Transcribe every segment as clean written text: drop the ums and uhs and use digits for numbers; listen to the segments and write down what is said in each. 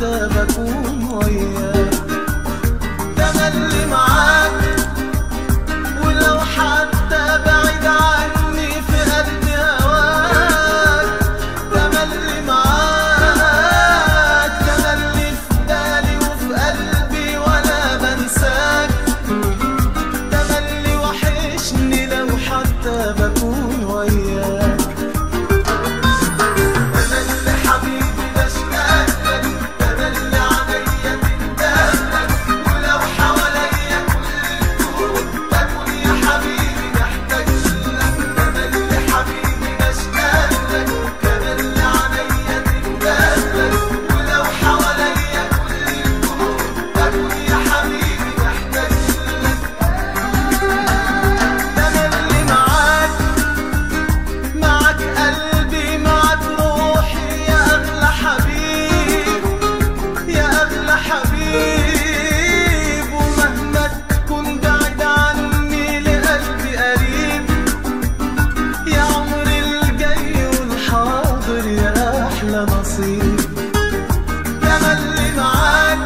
حتى بكون وياك، تملي معاك ولو حتى بعيد عني في قلبي هواك، تملي معاك، تملي في بالي وفي قلبي ولا بنساك، تملي وحشني لو حتى بكون وياك، تملي حبيبي بشتاق لك، تملي عليا تندهلك، ولو حواليا كل الكون بكون يا حبيبي محتاج لك، تملي حبيبي بشتاق لك، تملي عليا تندهلك، ولو حواليا كل الكون بكون يا حبيبي محتاج لك، تملي معاك، معاك قلبي معاك روحي يا أغلى حبيب، يا أغلى حبيب، ومهما تكون بعيد عني لقلبي قريب، يا عمري الجاي والحاضر يا أحلى نصيب، تملي معاك،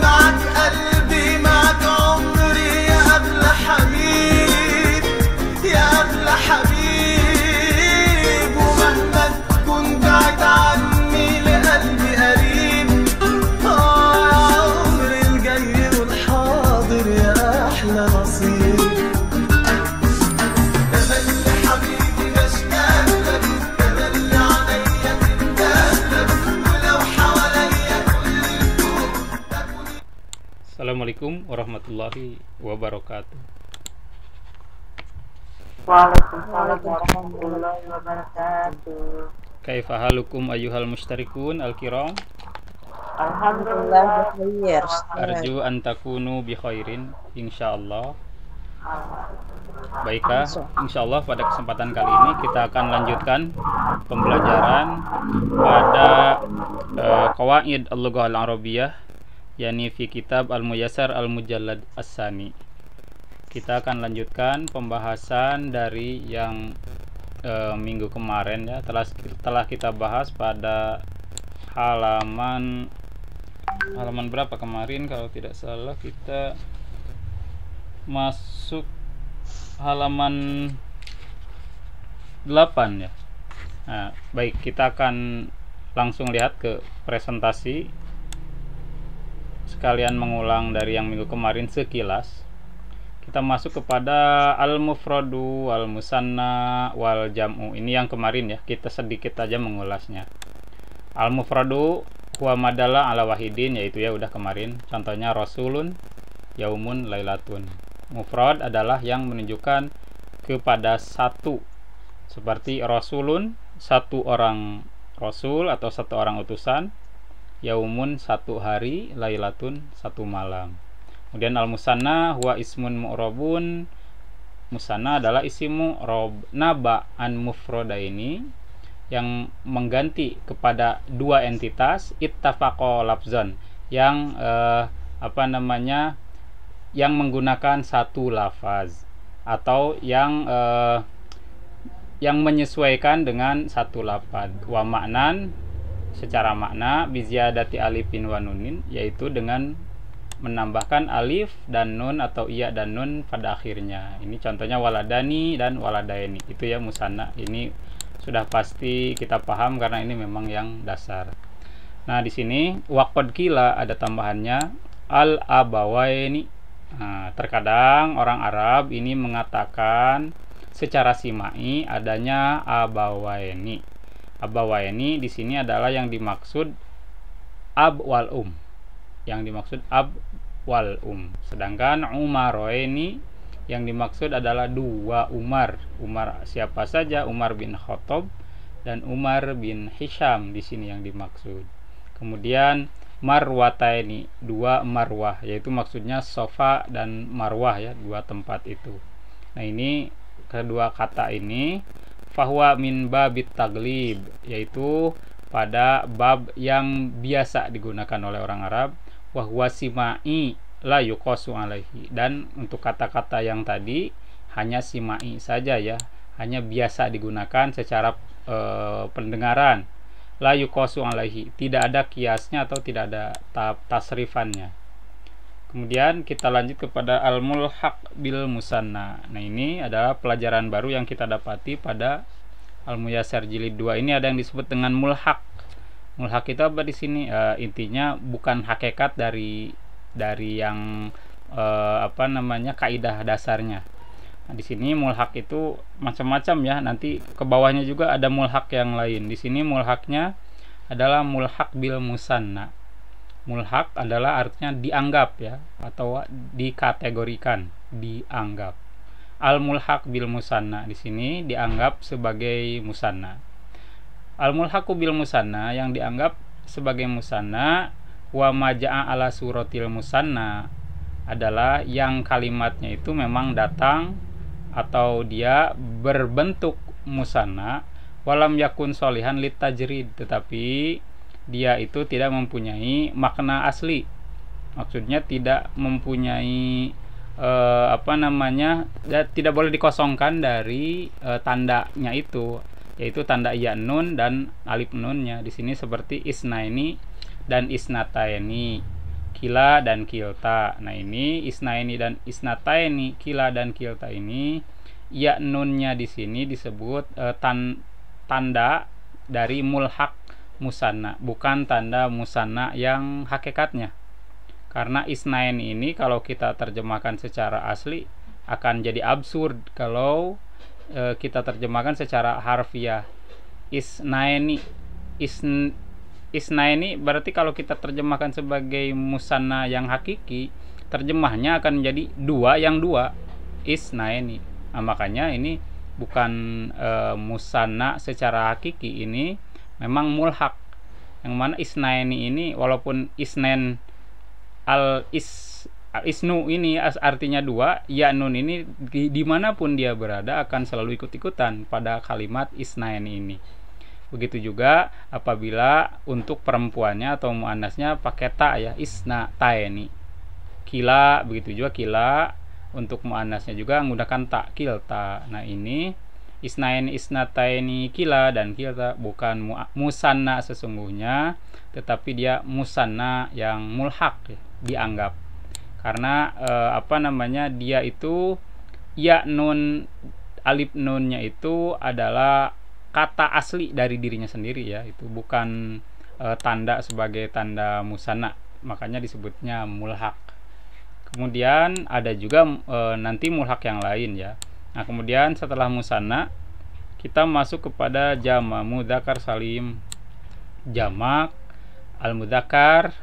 معاك قلبي معاك عمري يا أغلى حبيب، يا أغلى حبيب، ومهما تكون بعيد عني لقلبي قريب، يا عمري الجاي والحاضر يا أحلى نصيب، تملي حبيبي بشتاق لك، تملي عليا تندهلك، ولو حواليا كل الكون بكون. Assalamualaikum warahmatullahi wabarakatuh. Waalaikumsalam warahmatullahi wabarakatuh. Kaifa halukum ayyuhal mustarikun al-kiram? Alhamdulillah bikhair. Arju an takunu bi khairin insyaallah. Baiklah, insyaallah pada kesempatan kali ini kita akan lanjutkan pembelajaran pada qawaid al-lughah al-arabiyyah, yakni fi kitab al-muyassar al-mujallad as-sani. Kita akan lanjutkan pembahasan dari yang minggu kemarin ya, telah kita bahas pada halaman berapa kemarin, kalau tidak salah kita masuk halaman 8 ya. Nah, baik, kita akan langsung lihat ke presentasi sekalian mengulang dari yang minggu kemarin sekilas. Kita masuk kepada al-mufradu, al-musanna, wal jam'u. Ini yang kemarin ya, kita sedikit aja mengulasnya. Al-mufradu huwa madalla ala wahidin, yaitu ya udah kemarin. Contohnya rasulun, yaumun, lailatun. Mufrad adalah yang menunjukkan kepada satu, seperti rasulun, satu orang rasul atau satu orang utusan, yaumun, satu hari, lailatun, satu malam. Kemudian al-musanna huwa ismun mu'rabun. Musanna adalah isim mu'rab naba an mufradaini, yang mengganti kepada dua entitas ittafaqa lafzan, yang yang menggunakan satu lafaz, atau yang menyesuaikan dengan satu lafaz. Wa ma'nan, secara makna, biziyadati alifin wa nunin, yaitu dengan menambahkan alif dan nun atau iya dan nun pada akhirnya. Ini contohnya waladani dan waladaini. Itu ya musanna. Ini sudah pasti kita paham karena ini memang yang dasar. Nah, di sini waqad qila ada tambahannya al abawaini. Nah, terkadang orang Arab ini mengatakan secara simai adanya abawaini. Abawaini di sini adalah yang dimaksud ab wal Yang dimaksud ab wal Sedangkan umaroini yang dimaksud adalah dua Umar. Umar siapa saja? Umar bin Khattab dan Umar bin Hisham di sini yang dimaksud. Kemudian marwataini, dua marwah, yaitu maksudnya Sofa dan Marwah ya, dua tempat itu. Nah, ini kedua kata ini fahuwa min babit taglib, yaitu pada bab yang biasa digunakan oleh orang Arab. Wahwa simai la yuqasu alaihi, dan untuk kata-kata yang tadi hanya simai saja ya, hanya biasa digunakan secara pendengaran. la yuqasu alaihi, tidak ada kiasnya atau tidak ada tasrifannya. Kemudian kita lanjut kepada al-mulhaq bil musanna. Nah, ini adalah pelajaran baru yang kita dapati pada Al-Muyassar jilid 2. Ini ada yang disebut dengan mulhaq. Mulhaq itu apa di sini? Intinya bukan hakikat dari yang kaidah dasarnya. Nah, di sini mulhaq itu macam-macam ya. Nanti ke bawahnya juga ada mulhaq yang lain. Di sini mulhaqnya adalah mulhaq bil musanna. Mulhaq adalah artinya dianggap ya, atau dikategorikan, dianggap. Al-mulhaq bil musanna di sini dianggap sebagai musanna. Al-mulhaqu bil musanna yang dianggap sebagai musanna wa maja'a ala suratil musanna adalah yang kalimatnya itu memang datang atau dia berbentuk musanna walam yakun solihan lit tajrid, tetapi dia itu tidak mempunyai makna asli. Maksudnya tidak mempunyai tidak boleh dikosongkan dari tandanya itu, yaitu tanda ya nun dan alif nunnya. Di sini seperti isnaini dan isnataini, kila dan kilta. Nah, ini isnaini dan isnataini, kila dan kilta ini ya nunnya di sini disebut tanda dari mulhaq musanna, bukan tanda musanna yang hakikatnya. Karena isnain ini kalau kita terjemahkan secara asli akan jadi absurd kalau kita terjemahkan secara harfiah. Isnaini berarti kalau kita terjemahkan sebagai musanna yang hakiki, terjemahnya akan menjadi dua yang dua, isnaini. Nah, makanya ini bukan musanna secara hakiki, ini memang mulhaq. Yang mana isnaini ini walaupun isnen isnu ini artinya dua, ya nun ini dimanapun dia berada akan selalu ikut-ikutan pada kalimat isnaini ini. Begitu juga apabila untuk perempuannya atau muannasnya pakai ta ya, isna taeni. Kila, begitu juga kila untuk muannasnya juga menggunakan ta, kilta. Nah, ini isnain isnataini kila dan kilta bukan musanna sesungguhnya, tetapi dia musanna yang mulhaq ya, dianggap. Karena dia itu ya nun alif nunnya itu adalah kata asli dari dirinya sendiri ya, itu bukan tanda sebagai tanda musanna, makanya disebutnya mulhaq. Kemudian ada juga nanti mulhaq yang lain ya. Nah, kemudian setelah musanna kita masuk kepada jamak mudzakkar salim. Jamak al-mudzakkar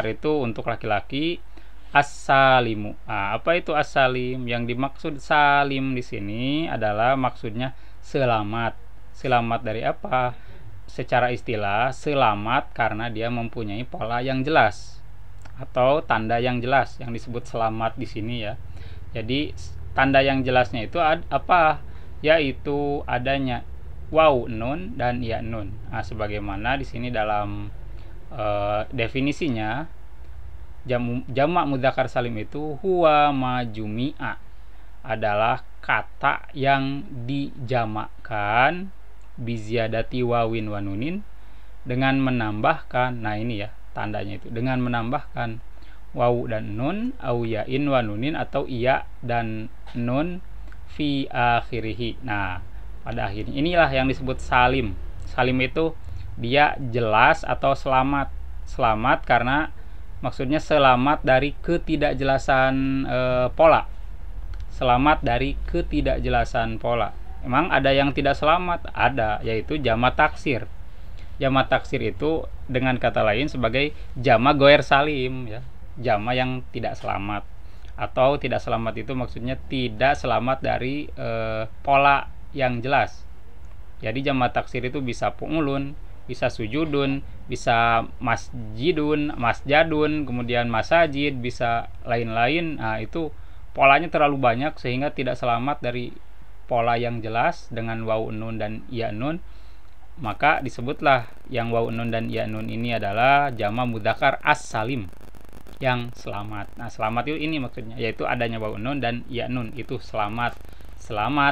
itu untuk laki-laki, as-salimu. Nah, apa itu as-salim? Yang dimaksud salim di sini adalah maksudnya selamat. Selamat dari apa? Secara istilah selamat karena dia mempunyai pola yang jelas atau tanda yang jelas yang disebut selamat di sini ya. Jadi tanda yang jelasnya itu apa? Yaitu adanya waw nun dan ya nun. Nah, sebagaimana di sini dalam definisinya, jamak mudzakkar salim itu huwa majumi'a, adalah kata yang dijamakkan biziyadati wawin wa nunin, dengan menambahkan, nah ini ya tandanya itu, dengan menambahkan waw dan nun, au yain wa nunin, atau iya dan nun fi akhirihi. Nah, pada akhirnya inilah yang disebut salim. Salim itu dia jelas atau selamat. Selamat karena maksudnya selamat dari ketidakjelasan pola. Selamat dari ketidakjelasan pola. Memang ada yang tidak selamat, ada, yaitu jamak taksir. Jamak taksir itu dengan kata lain sebagai jamak goer salim ya. Jamak yang tidak selamat. Atau tidak selamat itu maksudnya tidak selamat dari pola yang jelas. Jadi jamak taksir itu bisa pu'ulun, bisa sujudun, bisa masjadun, kemudian masajid, bisa lain-lain. Nah, itu polanya terlalu banyak sehingga tidak selamat dari pola yang jelas dengan waw nun dan ya nun. Maka disebutlah yang waw nun dan ya nun ini adalah jamak mudzakkar as-salim, yang selamat. Nah, selamat itu ini maksudnya, yaitu adanya waw nun dan ya nun, itu selamat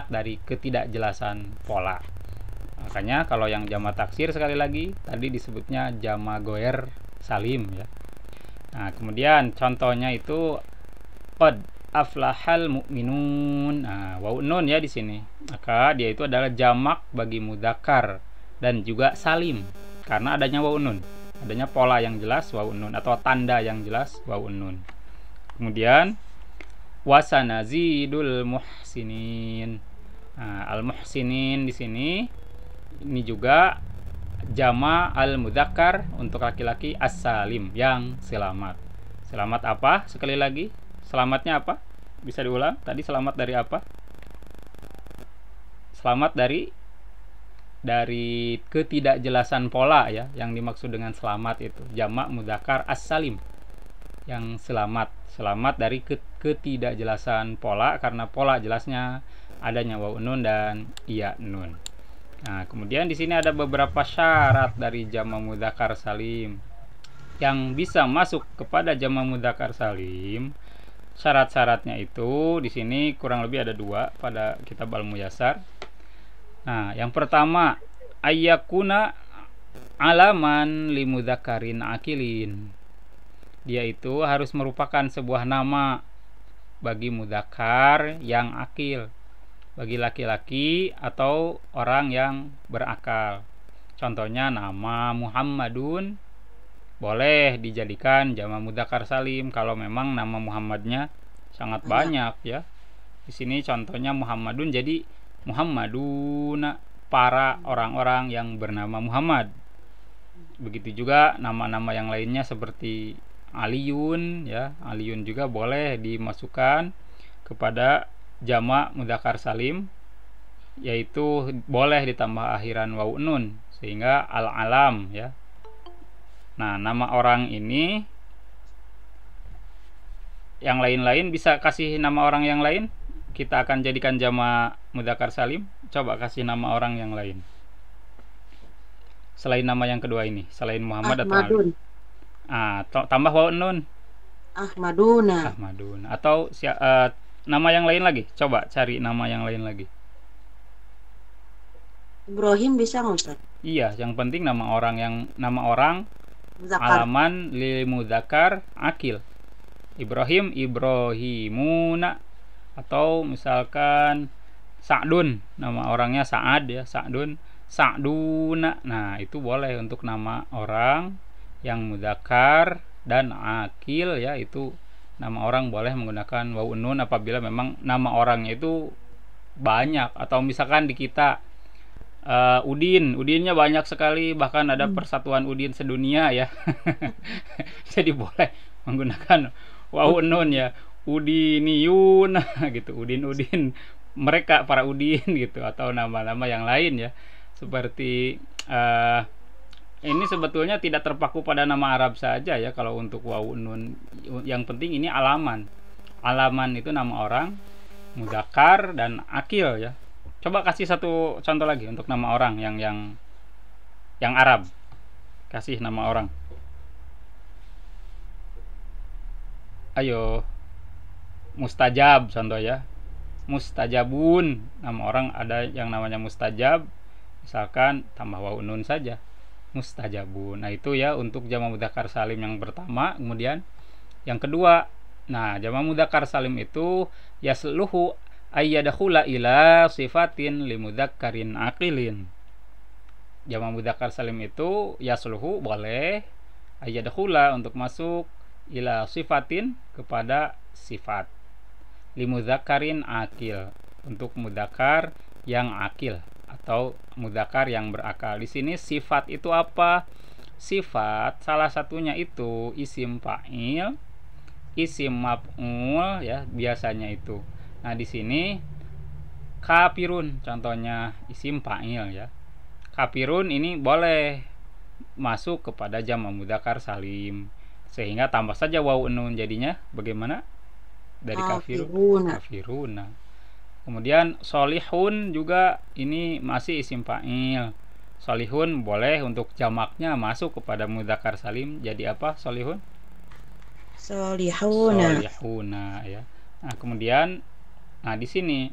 dari ketidakjelasan pola. Makanya kalau yang jama taksir sekali lagi tadi disebutnya jama goer salim ya. Nah, kemudian contohnya itu qad aflahal mu'minun. Nah, waw nun ya di sini. Maka dia itu adalah jamak bagi mudzakkar dan juga salim karena adanya waw nun. Adanya pola yang jelas waw nun atau tanda yang jelas waw nun. Kemudian wasanazidul muhsinin. Nah, al muhsinin di sini ini juga jama al mudzakkar untuk laki-laki as-salim yang selamat. Selamat apa? Sekali lagi, selamatnya apa? Bisa diulang? Tadi selamat dari apa? Selamat dari ketidakjelasan pola ya. Yang dimaksud dengan selamat itu jama mudzakkar as-salim yang selamat. Selamat dari ketidakjelasan pola karena pola jelasnya adanya waw nun dan iya nun. Nah, kemudian di sini ada beberapa syarat dari jama mudzakkar salim yang bisa masuk kepada jama mudzakkar salim. Syarat-syaratnya itu di sini kurang lebih ada 2 pada kitab Al-Muyassar. Nah, yang pertama ayyakuna alaman li mudzakkarin akilin. Dia itu harus merupakan sebuah nama bagi mudzakkar yang akil, bagi laki-laki atau orang yang berakal. Contohnya nama Muhammadun boleh dijadikan jama mudzakkar salim kalau memang nama Muhammadnya sangat banyak ya. Di sini contohnya Muhammadun jadi Muhammadun, para orang-orang yang bernama Muhammad. Begitu juga nama-nama yang lainnya seperti Aliyun ya. Aliyun juga boleh dimasukkan kepada jama mudzakkar salim, yaitu boleh ditambah akhiran waw nun sehingga al-alam ya. Nah, nama orang ini yang lain-lain bisa kasih nama orang yang lain. Kita akan jadikan jama mudzakkar salim. Coba kasih nama orang yang lain selain nama yang kedua ini, selain Muhammad Ahmadun. atau tambah waw nun. Ahmaduna. Ahmadun atau nama yang lain lagi. Coba cari nama yang lain lagi. Ibrahim bisa nggak Ustaz? Iya, yang penting nama orang Muzakkar. alaman lil mudzakkar akil. Ibrahim, Ibrahimuna, atau misalkan Sa'dun, nama orangnya Sa'ad ya, Sa'dun, Sa'duna. Nah, itu boleh untuk nama orang yang mudzakkar dan akil ya, itu nama orang boleh menggunakan waw nun apabila memang nama orangnya itu banyak, atau misalkan di kita Udinnya banyak sekali, bahkan ada persatuan Udin sedunia ya. Jadi boleh menggunakan waw nun ya, Udiniyun gitu, Udin mereka para Udin gitu, atau nama-nama yang lain ya. Seperti ini sebetulnya tidak terpaku pada nama Arab saja ya kalau untuk waw nun. Yang penting ini alaman itu nama orang mudzakkar dan akil ya. Coba kasih satu contoh lagi untuk nama orang yang Arab. Kasih nama orang. Ayo. Mustajab contoh ya. Mustajabun, nama orang ada yang namanya mustajab. Misalkan tambah waw nun saja. Mustajabun. Nah, itu ya untuk jama mudzakkar salim yang pertama. Kemudian yang kedua, nah jama mudzakkar salim itu yasluhu ayyadakhula ila sifatin limudzakkarin aqilin. Jama mudzakkar salim itu yasluhu boleh ayyadakhula untuk masuk ila sifatin kepada sifat limudzakkarin aqil untuk mudzakkar yang akil atau mudzakkar yang berakal. Di sini sifat itu apa? Sifat salah satunya itu isim fa'il, isim maf'ul ya biasanya itu. Nah, di sini kafirun contohnya isim fa'il ya. Kafirun ini boleh masuk kepada jama mudzakkar salim sehingga tambah saja waw nun, jadinya bagaimana? Dari kafiruna. Kemudian solihun juga ini masih isim fa'il. Solihun boleh untuk jamaknya masuk kepada mudzakkar salim jadi apa? Solihun? Solihuna ya. Nah, kemudian di sini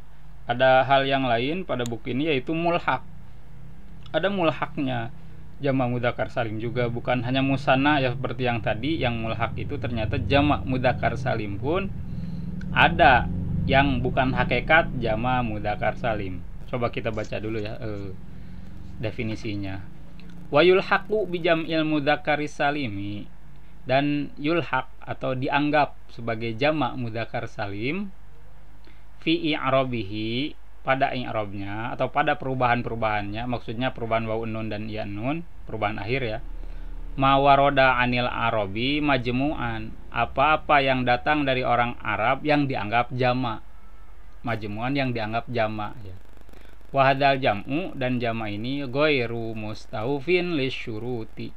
ada hal yang lain pada buku ini yaitu mulhaq. ada mulhaknya. Jamak mudzakkar salim juga, bukan hanya musanna ya seperti yang tadi. Yang mulhak itu ternyata jamak mudzakkar salim pun ada yang bukan hakikat jamak mudzakkar salim. Coba kita baca dulu ya definisinya. Wa yulhaqu bi jam'il mudzakkaris salimi, dan yulhaq atau dianggap sebagai jamak mudzakkar salim fi i'rabihi, pada i'rabnya atau pada perubahan-perubahannya, maksudnya perubahan wawu nun dan ya nun, perubahan akhir ya. Ma waroda anil arabi majmu'an, apa-apa yang datang dari orang Arab yang dianggap jamak, majmu'an yang dianggap jamak ya. Wahadal jam'u, dan jamak ini ghairu mustaufin lisyuruti,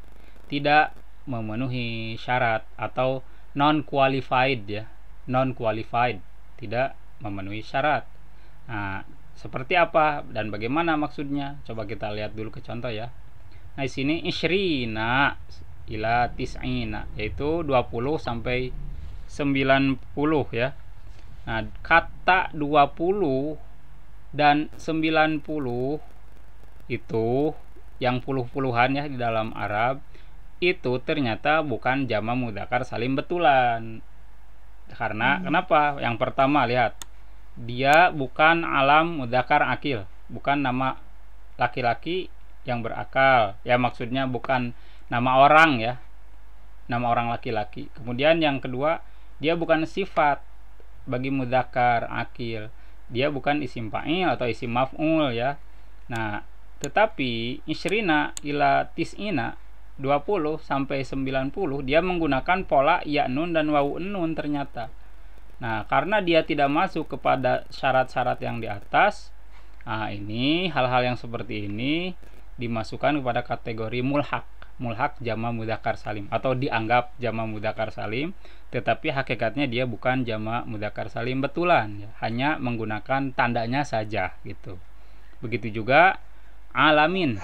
tidak memenuhi syarat atau non qualified ya, non qualified, tidak memenuhi syarat. Nah, seperti apa dan bagaimana maksudnya? Coba kita lihat dulu ke contoh ya. Nah, di sini isyrina ila tis'ina, yaitu 20 sampai 90 ya. Nah, kata 20 dan 90 itu yang puluh-puluhan ya di dalam Arab, itu ternyata bukan jamak mudzakkar salim betulan. Karena kenapa? Yang pertama lihat, dia bukan alam mudzakkar akil, bukan nama laki-laki yang berakal ya, maksudnya bukan nama orang ya, nama orang laki-laki. Kemudian yang kedua, dia bukan sifat bagi mudzakkar akil, dia bukan isim fa'il atau isim maf'ul ya. Nah, tetapi isyrina ila tis'ina, 20 sampai 90, dia menggunakan pola ya nun dan wawu nun ternyata. Nah, karena dia tidak masuk kepada syarat-syarat yang di atas, nah ini hal-hal yang seperti ini dimasukkan kepada kategori mulhak. Mulhak jamak mudzakkar salim, atau dianggap jamak mudzakkar salim, tetapi hakikatnya dia bukan jamak mudzakkar salim betulan ya, hanya menggunakan tandanya saja gitu. Begitu juga alamin.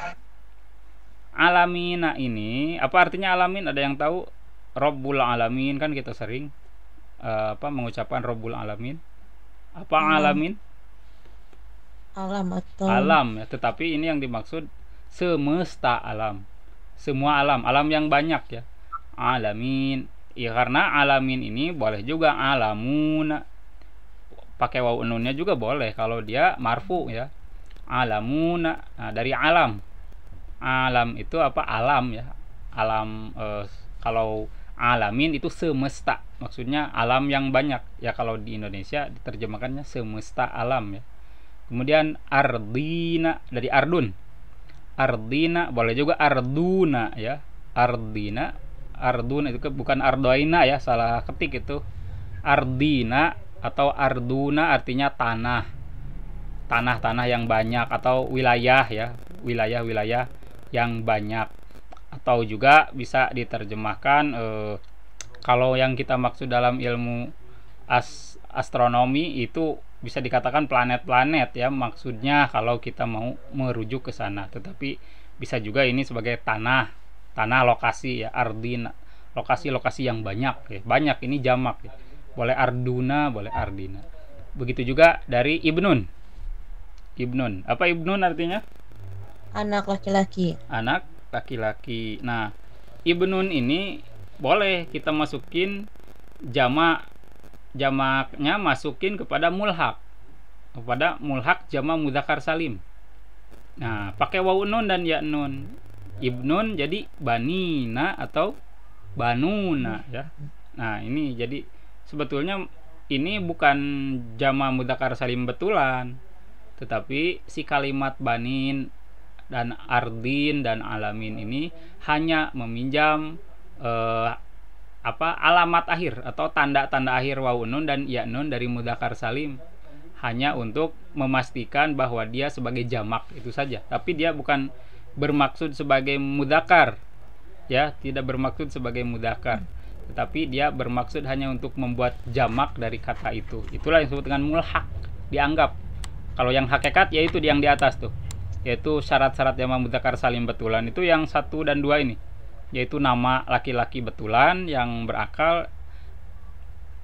Alamina ini apa artinya alamin? Ada yang tahu? Rabbul alamin, kan kita sering mengucapkan Rabbul alamin. Apa alamin? Alam atau Alam ya, tetapi ini yang dimaksud semesta alam. Semua alam, alam yang banyak ya. Alamin. Ya, karena alamin ini boleh juga alamun. Pakai wawu nunnya juga boleh kalau dia marfu ya. Alamun. Nah, dari alam. Alam itu apa? Alam ya. Alam kalau alamin itu semesta. Maksudnya alam yang banyak. Ya, kalau di Indonesia diterjemahkannya semesta alam ya. Kemudian ardina, dari ardun. Ardina boleh juga arduna ya. Ardina, arduna itu bukan ardoina ya, salah ketik itu. Ardina atau arduna artinya tanah. Tanah-tanah yang banyak, atau wilayah ya, wilayah-wilayah yang banyak. Atau juga bisa diterjemahkan kalau yang kita maksud dalam ilmu astronomi itu bisa dikatakan planet-planet ya, maksudnya kalau kita mau merujuk ke sana. Tetapi bisa juga ini sebagai tanah lokasi ya, ardina, lokasi-lokasi yang banyak ya. Banyak ini jamak ya. Boleh arduna, boleh ardina. Begitu juga dari ibnun. Ibnun, apa ibnun artinya? anak laki-laki. Anak laki-laki. Nah, ibnun ini boleh kita masukin jamaknya masukin kepada mulhak jamak mudzakkar salim. Nah, pakai wawu nun dan ya nun. Ibnun jadi banina atau banuna ya. Nah, ini jadi sebetulnya ini bukan jamak mudzakkar salim betulan, tetapi si kalimat banin dan ardin dan alamin ini hanya meminjam alamat akhir atau tanda-tanda akhir wawu nun dan ya nun dari mudzakkar salim, hanya untuk memastikan bahwa dia sebagai jamak itu saja. Tapi dia bukan bermaksud sebagai mudzakkar ya, tidak bermaksud sebagai mudzakkar, tetapi dia bermaksud hanya untuk membuat jamak dari kata itu. Itulah yang disebut dengan mulhak, dianggap. Kalau yang hakikat yaitu yang di atas tuh, yaitu syarat-syarat jamak mudzakkar salim betulan itu yang 1 dan 2 ini, yaitu nama laki-laki betulan yang berakal,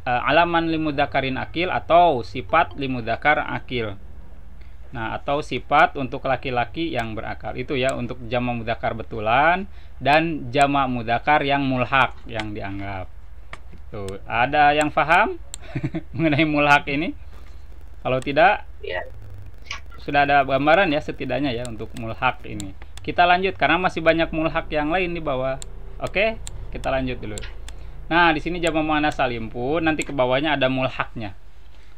alaman limudzakarin akil atau sifat limudzakar akil. Nah, atau sifat untuk laki-laki yang berakal. Itu ya untuk jamak mudzakkar betulan dan jamak mudzakkar yang mulhaq yang dianggap. Itu. Ada yang paham mengenai mulhaq ini? Kalau tidak, Ya. sudah ada gambaran ya setidaknya ya untuk mulhaq ini. Kita lanjut karena masih banyak mulhaq yang lain di bawah. Oke, kita lanjut dulu. Nah, di sini jamak muannats salim pun nanti ke bawahnya ada mulhaqnya.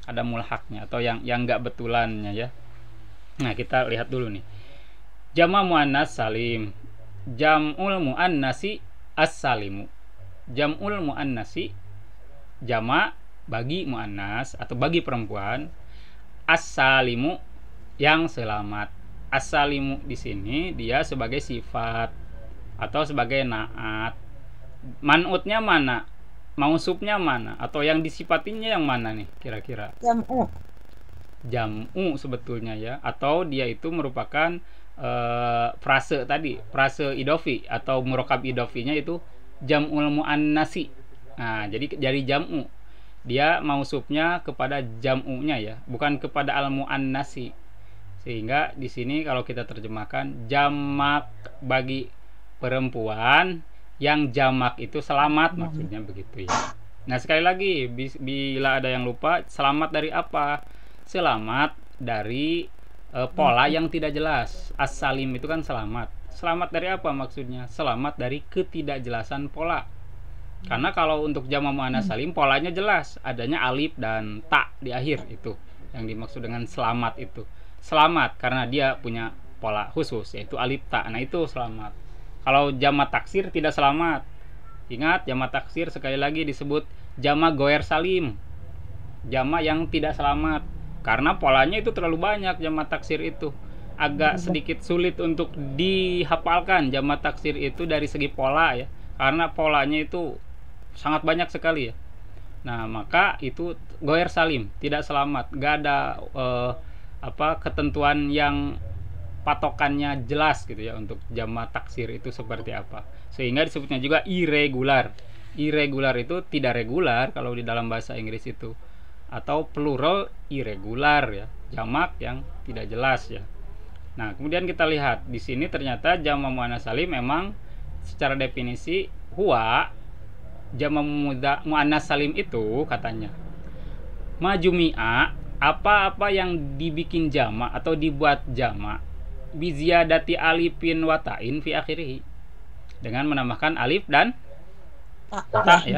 Ada mulhaqnya atau yang enggak betulannya ya. Nah, kita lihat dulu nih. Jamak muannats salim. Jam'ul muannatsi as-salimu. Jam'ul muannatsi jamak bagi muannas atau bagi perempuan as-salimu yang selamat. As-salimu di sini dia sebagai sifat atau sebagai naat. Man'utnya mana? Mausufnya mana? Atau yang disifatinya yang mana nih kira-kira? Jam'u. Jam'u sebetulnya ya, atau dia itu merupakan frase tadi, frase idofi atau murokab idofinya itu jam'ul muannasi. Nah, jadi dari jam'u dia mausufnya kepada jam'unya ya, bukan kepada al muannasi. Sehingga di sini kalau kita terjemahkan jamak bagi perempuan yang jamak itu selamat, maksudnya begitu ya. Nah, sekali lagi bila ada yang lupa, selamat dari apa? Selamat dari pola yang tidak jelas. As-salim itu kan selamat. Selamat dari apa maksudnya? Selamat dari ketidakjelasan pola. Karena kalau untuk jamak muannats salim polanya jelas, adanya alif dan ta di akhir, itu yang dimaksud dengan selamat itu. Selamat karena dia punya pola khusus yaitu alif ta. Nah, itu selamat. Kalau jamak taksir tidak selamat. Ingat, jamak taksir sekali lagi disebut jamak goer salim. Jamak yang tidak selamat. Karena polanya itu terlalu banyak jamak taksir itu. Agak sedikit sulit untuk dihafalkan jamak taksir itu dari segi pola ya. Karena polanya itu sangat banyak sekali ya. Nah, maka itu goer salim, tidak selamat. Gak ada ketentuan yang patokannya jelas gitu ya untuk jamak taksir itu seperti apa. Sehingga disebutnya juga irregular. Irregular itu tidak regular kalau di dalam bahasa Inggris itu. Atau plural irregular ya, jamak yang tidak jelas ya. Nah, kemudian kita lihat di sini ternyata jamak muannats salim memang secara definisi huwa jamak muannats salim itu katanya majumi'a, apa-apa yang dibikin jamak atau dibuat jamak biziyadati alifin watain fi akhirih, dengan menambahkan alif dan ta ya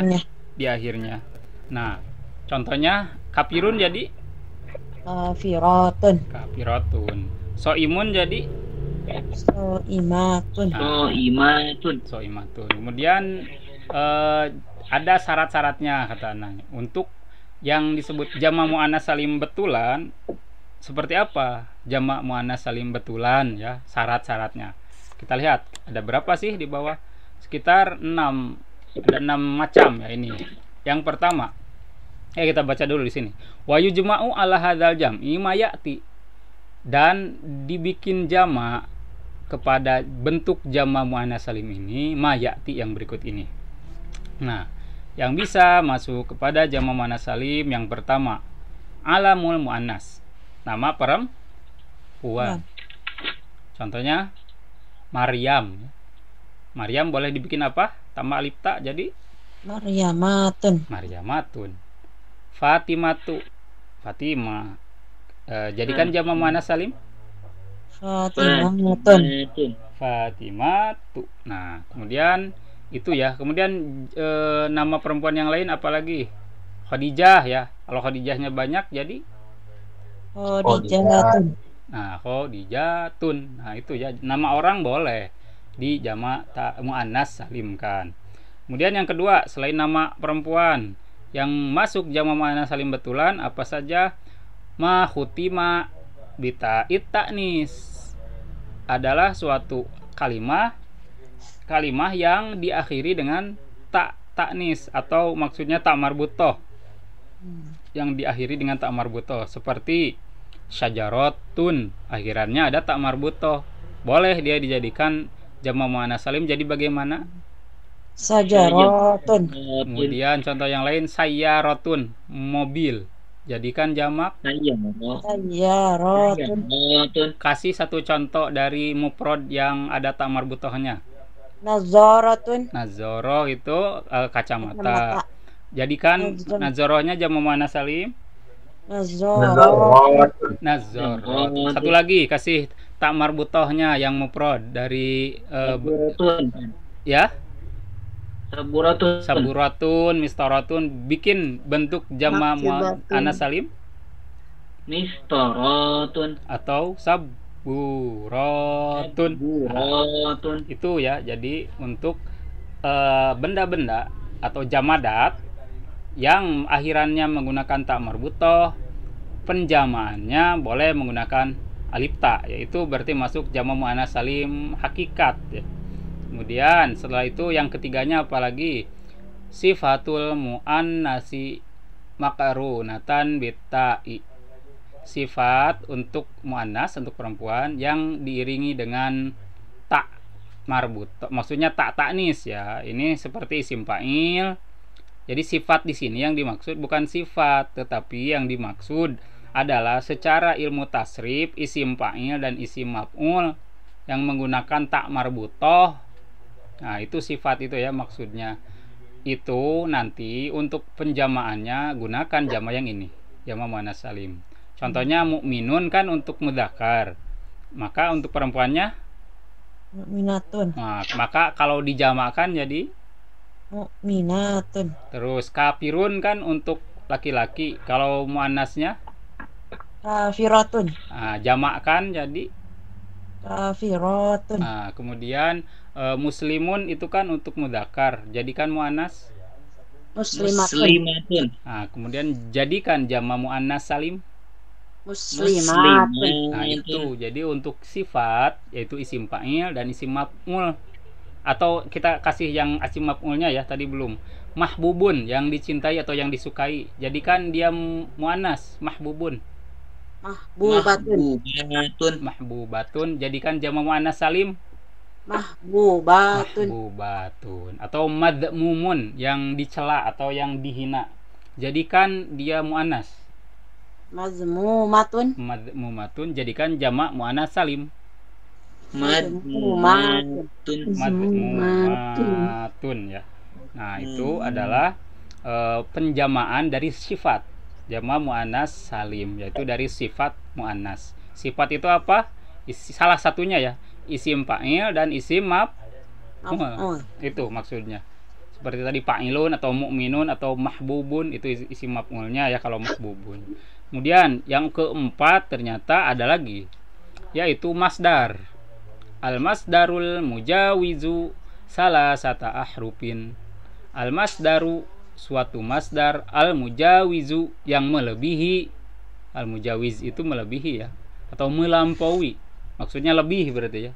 di akhirnya. Nah, contohnya kafirun jadi Kafiratun. kafiratun. Soimun jadi Soimatun. Imatun. soimatun. Kemudian ada syarat-syaratnya kata Anang. Untuk yang disebut jamak muannats salim betulan seperti apa? Jamak muannats salim betulan ya, syarat-syaratnya. Kita lihat ada berapa sih di bawah? Sekitar 6. Ada 6 macam ya ini. Yang pertama, kita baca dulu di sini. Wa yujma'u ala hadzal jam'i ma ya'ti. Dan dibikin jamak kepada bentuk jamak muannats salim ini ma ya'ti yang berikut ini. Nah, yang bisa masuk kepada jamak muannats salim yang pertama, alamul muannas. Nama perempuan. Contohnya Maryam. Maryam boleh dibikin apa? Tambah alif ta jadi Maryamatun. Maryamatun. Fatimatu, Fatimah. Jadikan jamak muannats salim Fatimatun. Fatimatu. Nah, kemudian itu ya. Kemudian nama perempuan yang lain apalagi? Khadijah ya. Kalau Khadijahnya banyak jadi Khadijatun. nah, Khadijatun. Nah, itu ya. Nama orang boleh di jamak muannats salimkan. Kemudian yang kedua, selain nama perempuan yang masuk jamak muannats salim betulan apa saja? Ma khutima bita ta'nis adalah suatu kalimah yang diakhiri dengan ta'nis atau maksudnya tak marbutoh, yang diakhiri dengan tak marbutoh, seperti syajarotun, akhirannya ada tak marbutoh, boleh dia dijadikan jamak muannats salim jadi bagaimana? Sajaratun. Kemudian contoh yang lain, sayyarotun, mobil. Jadikan jamak. Sayyaratun. Kasih satu contoh dari mufrad yang ada tak marbutohnya. Nazaratun. Nazoro itu kacamata. Kacamata. Jadikan Nazar. nazoronya jamak muannas salim. Nazarat. Nazoro. Satu lagi kasih tak marbutohnya yang mufrad dari ya. Saburatun, mistoratun, bikin bentuk jamak muannas salim Mistorotun atau saburatun. Itu ya. Jadi untuk benda-benda atau jamadat yang akhirannya menggunakan tak marbutoh, penjamaannya boleh menggunakan alif ta, yaitu berarti masuk jamak muannas salim hakikat ya. Kemudian setelah itu yang ketiganya apalagi? Sifatul muannasi makarunatan bitta'i. Sifat untuk muannas, untuk perempuan yang diiringi dengan tak marbut. Maksudnya tak taknis ya. Ini seperti isim fa'il. Jadi sifat di sini yang dimaksud bukan sifat, tetapi yang dimaksud adalah secara ilmu tasrif isim fa'il dan isim maf'ul yang menggunakan tak marbutoh. Nah, itu sifat itu ya maksudnya. Itu nanti untuk penjamaannya gunakan jamak yang ini, jamak muannas salim. Contohnya mukminun kan untuk mudzakkar. Maka untuk perempuannya Mukminatun. nah, maka kalau dijamakkan jadi Mukminatun. terus kafirun kan untuk laki-laki. Kalau muannasnya Kafiratun. jamakkan jadi Kafiratun. kemudian muslimun itu kan untuk mudzakkar, jadikan muannas. Muslimatun. Kemudian jadikan jamak muannas salim. Muslimatun. Nah, itu. Jadi untuk sifat yaitu isim fa'il dan isim maf'ul. Atau kita kasih yang isim maf'ulnya ya, tadi belum. Mahbubun, yang dicintai atau yang disukai. Jadikan dia muannas, mahbubun. Mahbubatun. Mahbubatun, jadikan jamak muannas salim. Mahbubatun. Mahbubatun. Atau madmumun, yang dicela atau yang dihina. Jadikan dia muannas. Mazmumatun. Madmumatun, jadikan jamak muannas salim. Madmumatun ya. Nah, itu adalah penjamaan dari sifat jamak muannas salim, yaitu dari sifat muannas. Sifat itu apa? Salah satunya ya, isim fa'il dan isim maf'ul. Itu maksudnya. Seperti tadi fa'ilun atau mu'minun atau mahbubun, itu isim maf'ulnya ya kalau mahbubun. Kemudian yang keempat ternyata ada lagi, yaitu masdar. Al-masdarul mujawizu salasata ahrufin. Al-masdaru suatu masdar, al-mujawizu yang melebihi. Al-mujawiz itu melebihi ya, atau melampaui. Maksudnya lebih berarti ya.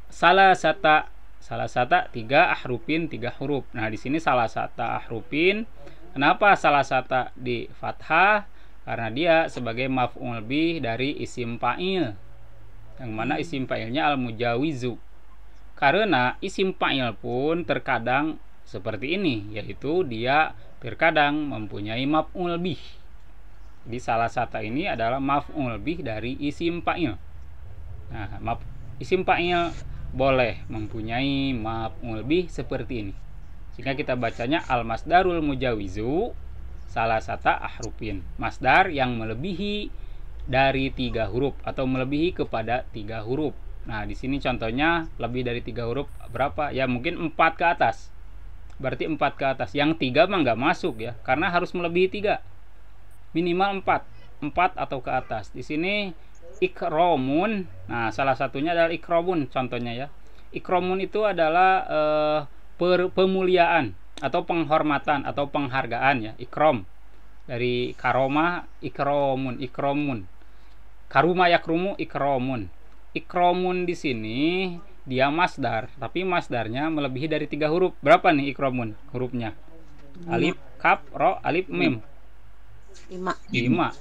Salasata 3 ahrufin, 3 huruf. Nah, di sini salasata ahrufin. Kenapa salasata di fathah? Karena dia sebagai maf'ul bih dari isim fa'il, yang mana isim fa'ilnya al-mujawizu. Karena isim fa'il pun terkadang seperti ini, yaitu dia terkadang mempunyai maf'ul bih. Jadi salah satu ini adalah maf'ul bih dari isim fa'il. Nah, isim fa'il boleh mempunyai maf'ul bih seperti ini. Sehingga kita bacanya al-masdarul mujawizu salah satu ahrufin, masdar yang melebihi dari 3 huruf atau melebihi kepada 3 huruf. Nah, di sini contohnya lebih dari 3 huruf berapa? Ya mungkin 4 ke atas. Berarti 4 ke atas. Yang 3 mah nggak masuk ya, karena harus melebihi 3. Minimal 4. 4 atau ke atas. Di sini ikromun. Nah, salah satunya adalah ikromun contohnya ya. Ikromun itu adalah pemuliaan atau penghormatan atau penghargaan ya. Ikrom dari karoma, ikromun. Karuma yakrumu, ikromun. Ikromun di sini dia masdar, tapi masdarnya melebihi dari 3 huruf. Berapa nih ikromun hurufnya? Alif, kaf, ro, alif, mim. 5.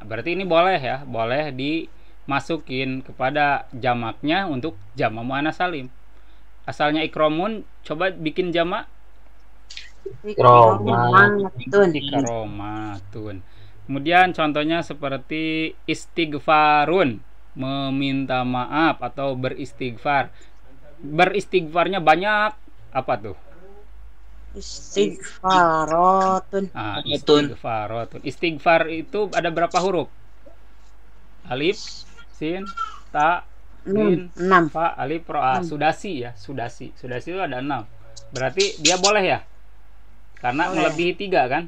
Berarti ini boleh ya, boleh dimasukin kepada jamaknya untuk jamak muannas salim. Asalnya ikromun, coba bikin jamak. Ikromatun. Ikromatun. Kemudian contohnya seperti istighfarun, meminta maaf atau beristighfar. Beristighfarnya banyak, apa tuh? Istighfaratun. Istighfaratun. Istighfar itu ada berapa huruf? Alif, sin, ta, min, 6. fa, alif, ro. Sudasi ya, sudasi. Sudasi itu ada 6. Berarti dia boleh ya? Karena Boleh. melebihi 3 kan?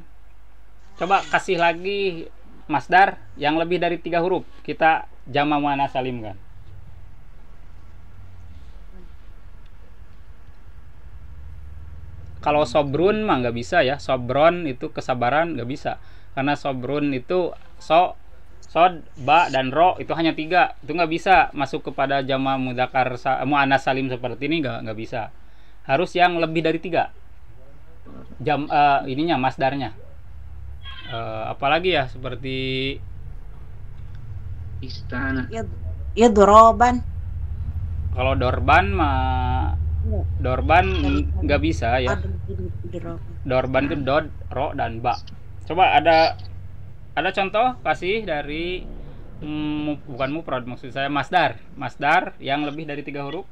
Coba kasih lagi masdar yang lebih dari 3 huruf. Kita jama' muannats salim kan. Kalau sobrun mah nggak bisa ya. Sobron itu kesabaran nggak bisa. Karena sobrun itu sod, ba, dan ro itu hanya 3. Itu nggak bisa masuk kepada jama' muannats salim seperti ini, nggak bisa. Harus yang lebih dari 3. Ininya masdarnya. Apalagi ya seperti Istana. Ya doroban. kalau dorban mah nggak bisa ya. Doroban. Dorban itu dod, ro, dan ba. Coba ada contoh kasih dari bukan mufrad, maksud saya masdar yang lebih dari 3 huruf.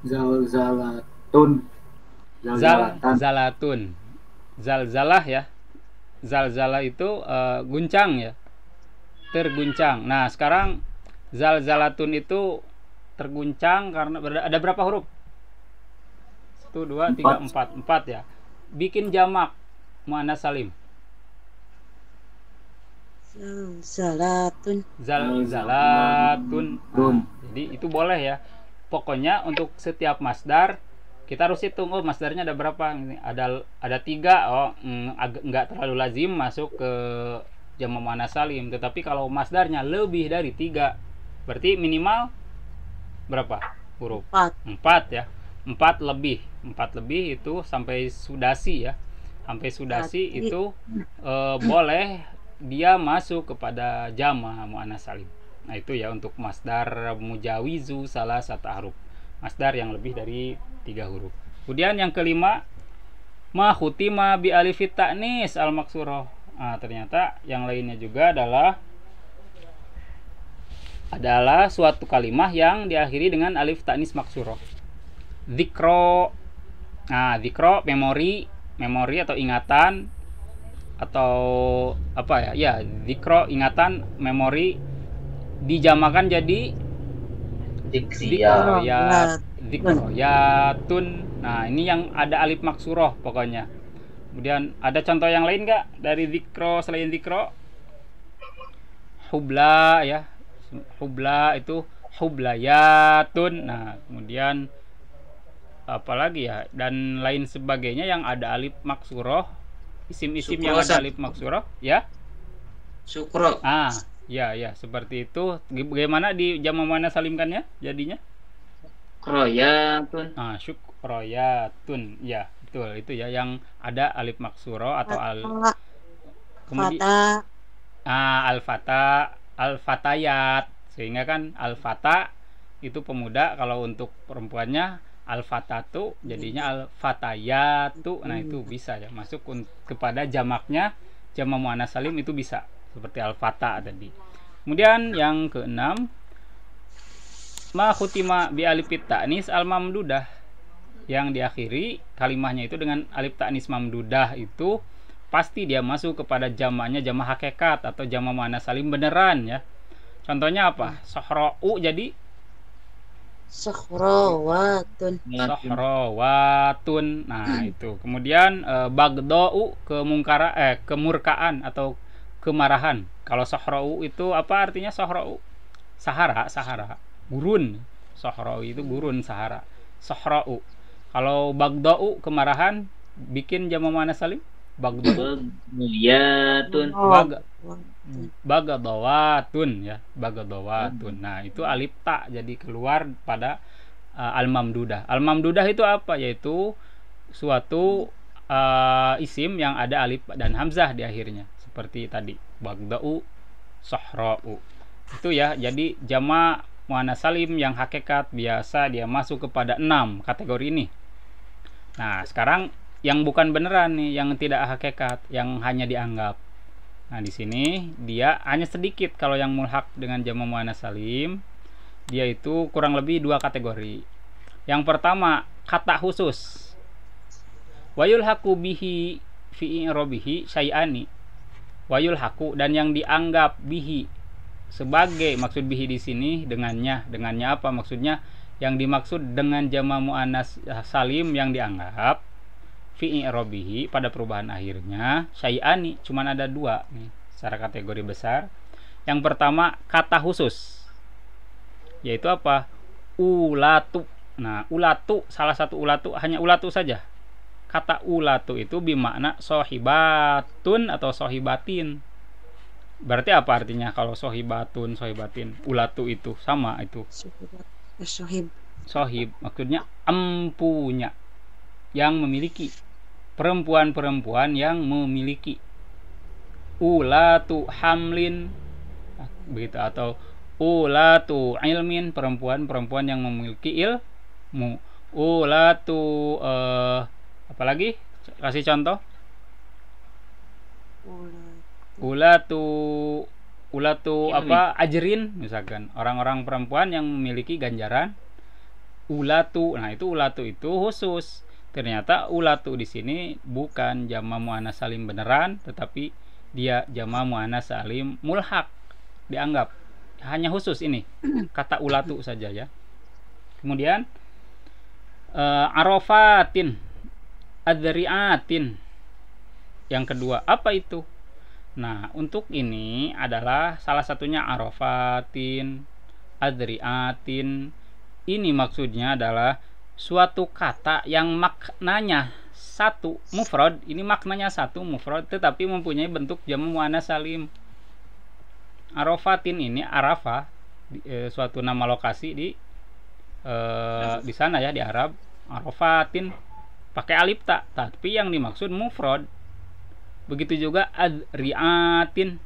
Zalzalatun. Zalatun. Zalzalah ya. Zalzalah itu guncang ya. Terguncang. Nah, sekarang zalzalatun itu terguncang karena ada berapa huruf? 1 2 3 4. 4 ya. Bikin jamak muannats salim. Zalzalatun. Zalzalatun. Jadi itu boleh ya. Pokoknya untuk setiap masdar kita harus hitung, masdarnya ada berapa. Ada 3. Nggak terlalu lazim masuk ke jama' muannats salim. Tetapi kalau masdarnya lebih dari 3, berarti minimal berapa huruf? 4 ya. 4 lebih itu sampai sudasi ya. Sampai sudasi itu boleh dia masuk kepada jama' muannats salim. Nah itu ya untuk masdar mujawizu salah satu huruf. Masdar yang lebih dari 3 huruf. Kemudian yang kelima, ma khutima bi alifit ta'nis al maksurah. Nah, ternyata yang lainnya juga adalah suatu kalimah yang diakhiri dengan alif ta'nis maksurah. Dzikro. Nah, dzikro memori atau ingatan atau apa ya? Ya, dzikro ingatan, memori dijamakan jadi dzikroyatun. Nah, ini yang ada alif maksurah pokoknya. Kemudian ada contoh yang lain nggak dari dzikro selain dzikro? Hubla ya. Hubla itu hublayatun. Nah, kemudian apalagi ya, dan lain sebagainya yang ada alif maksurah, isim-isim yang ada alif maksurah ya. Sukro. Ya seperti itu. Bagaimana di jama' muannats salimkannya jadinya? Kroyatun. Syukroyatun. Ya, betul itu ya yang ada alif maksurah atau Fata. Al-fata, al-fatayat. Sehingga kan al-fata itu pemuda, kalau untuk perempuannya al-fatatu jadinya al-fatayatu. Nah, itu bisa ya masuk kepada jamaknya jama' muannats salim, itu bisa seperti al-fata tadi. Kemudian yang keenam, ma khutima bi alif ta'nis al mamdudah, yang diakhiri kalimahnya itu dengan alif ta'nis mamdudah, itu pasti dia masuk kepada jamaknya jama' hakikat atau jama' muannats salim beneran ya. Contohnya apa? Sohra'u jadi Sohrawatun. Nah, itu. Kemudian bagda'u kemurkaan atau kemarahan. Kalau sohra'u itu apa artinya sohra'u? Sahara. Gurun. Sohra'u itu gurun Sahara. Sohra'u. Kalau bagda'u kemarahan, bikin jama' muannats salim? Bagda'u. Bagadawatun ya, bagadawatun. Nah, itu alif ta jadi keluar pada al-mamdudah. Al-mamdudah itu apa? Yaitu suatu isim yang ada alif dan hamzah di akhirnya. Seperti tadi, bagda'u, sohra'u. Itu ya, jadi jama' muannats salim yang hakikat biasa dia masuk kepada 6 kategori ini. Nah, sekarang yang bukan beneran nih, yang tidak hakikat, yang hanya dianggap. Nah, di sini dia hanya sedikit. Kalau yang mulhaq dengan jamak muannats salim, dia itu kurang lebih 2 kategori. Yang pertama, kata khusus. Wa yulhaqu bihi fi i'rabihi syai'ani. Wa yulhaqu, dan yang dianggap bihi sebagai, maksud bihi di sini dengannya. Dengannya apa maksudnya? Yang dimaksud dengan jamak muannats salim yang dianggap fi i'rabihi pada perubahan akhirnya syai'ani, cuman ada 2 nih secara kategori besar. Yang pertama, kata khusus, yaitu apa? Ulatu. Nah, ulatu, salah satu ulatu, hanya ulatu saja. Kata ulatu itu bermakna sohibatun atau sohibatin. Berarti apa artinya kalau sohibatun, sohibatin? Ulatu itu sama itu. Sohib. Sohib maksudnya empunya, yang memiliki, perempuan-perempuan yang memiliki. Ulatu hamlin, begitu, atau ulatu ilmin, perempuan-perempuan yang memiliki ilmu. Ulatu apalagi? Kasih contoh. Ulatu apa? Ajrin misalkan, orang-orang perempuan yang memiliki ganjaran ulatu. Nah, itu ulatu itu khusus. Ternyata ulatu di sini bukan jamak muannats salim beneran, tetapi dia jamak muannats salim mulhaq, dianggap hanya khusus ini kata ulatu saja ya. Kemudian arofatin, adriatin. Yang kedua, apa itu? Nah, untuk ini adalah salah satunya arofatin, adriatin. Ini maksudnya adalah suatu kata yang maknanya satu mufrad. Ini maknanya satu mufrad, tetapi mempunyai bentuk jamak muannats salim. Arofatin ini, Arafah, suatu nama lokasi di sana ya, di Arab. Arofatin pakai alif ta, tapi yang dimaksud mufrad. Begitu juga adriatin.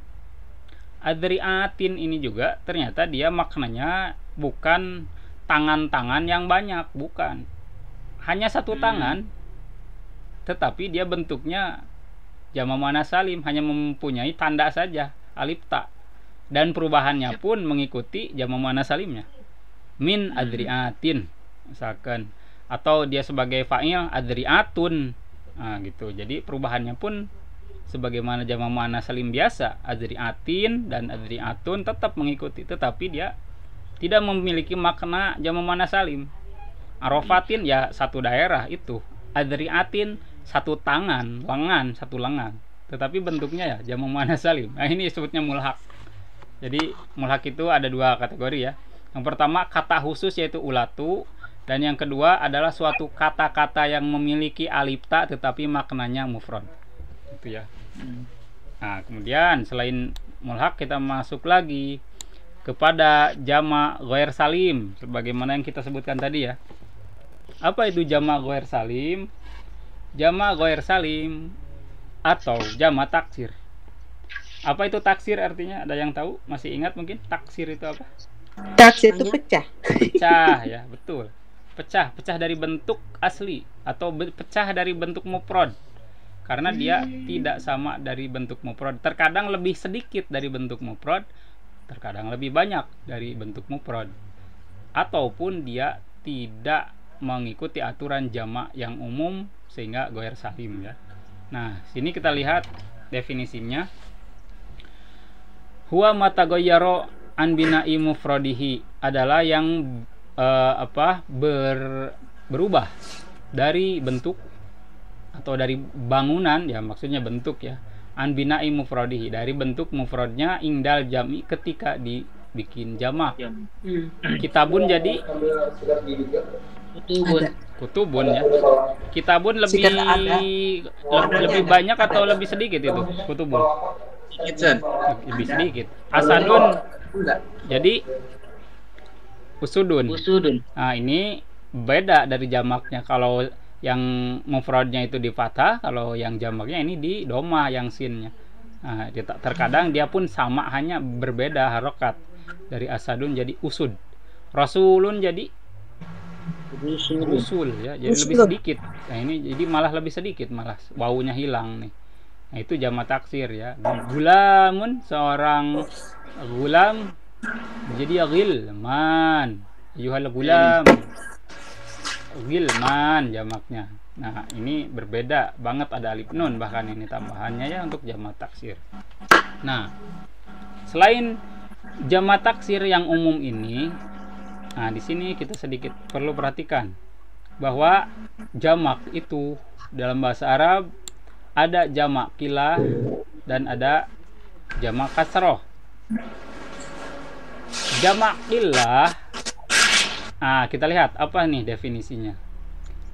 Adriatin ini juga ternyata dia maknanya bukan tangan-tangan yang banyak, bukan. Hanya satu tangan, tetapi dia bentuknya jamak muannats salim, hanya mempunyai tanda saja, alif ta. Dan perubahannya pun mengikuti jamak muannats salimnya. Min adriatin misalkan, atau dia sebagai fa'il adriatun. Nah, gitu. Jadi perubahannya pun sebagaimana jamak muannats salim biasa, adriatin dan adriatun tetap mengikuti, tetapi dia tidak memiliki makna jamak muannats salim. Arofatin ya satu daerah itu, adriatin satu tangan, lengan, satu lengan, tetapi bentuknya ya jamak muannats salim. Nah, ini disebutnya mulhaq. Jadi mulhaq itu ada 2 kategori ya. Yang pertama kata khusus yaitu ulatu, dan yang kedua adalah suatu kata-kata yang memiliki alif ta tetapi maknanya mufrad. Itu ya. Nah, kemudian selain mulhaq kita masuk lagi kepada jamak ghair salim sebagaimana yang kita sebutkan tadi ya. Apa itu jamak ghair salim? Jamak ghair salim atau jamak taksir. Apa itu taksir artinya? Ada yang tahu? Masih ingat mungkin? Taksir itu apa? Taksir itu pecah. Pecah ya, betul. Pecah dari bentuk asli atau pecah dari bentuk mufrad. Karena dia tidak sama dari bentuk mufrad. Terkadang lebih sedikit dari bentuk mufrad, terkadang lebih banyak dari bentuk mufrad. Ataupun dia tidak mengikuti aturan jamak yang umum sehingga ghair salim ya. Nah, sini kita lihat definisinya. Huwa mataghayyara an bina'i mufradihi, adalah yang berubah dari bentuk atau dari bangunan ya, maksudnya bentuk ya, an bina'i mufradihi, dari bentuk mufradnya indal jami, ketika dibikin jamak. Kitabun jadi kutubun ya. Kitabun lebih banyak atau lebih sedikit itu kutubun? Lebih sedikit. Asadun jadi usudun. Nah, ini beda dari jamaknya. Kalau yang mufradnya itu di fathah, kalau yang jamaknya ini di doma yang sinnya. Nah, terkadang dia pun sama, hanya berbeda harokat. Dari asadun jadi usud. Rasulun jadi rusul ya, jadi lebih Rusul. sedikit. Nah ini jadi malah lebih sedikit, malah wawunya hilang nih. Nah itu jamak taksir ya. Gulamun, seorang gulam, jadi ghilman, yuhal gulam, ghilman jamaknya. Nah ini berbeda banget, ada alif nun bahkan ini tambahannya ya untuk jamak taksir. Nah selain jamak taksir yang umum ini, nah di sini kita sedikit perlu perhatikan bahwa jamak itu dalam bahasa Arab ada jamak kilah dan ada jamak kasroh. Jamak kilah, nah kita lihat apa nih definisinya.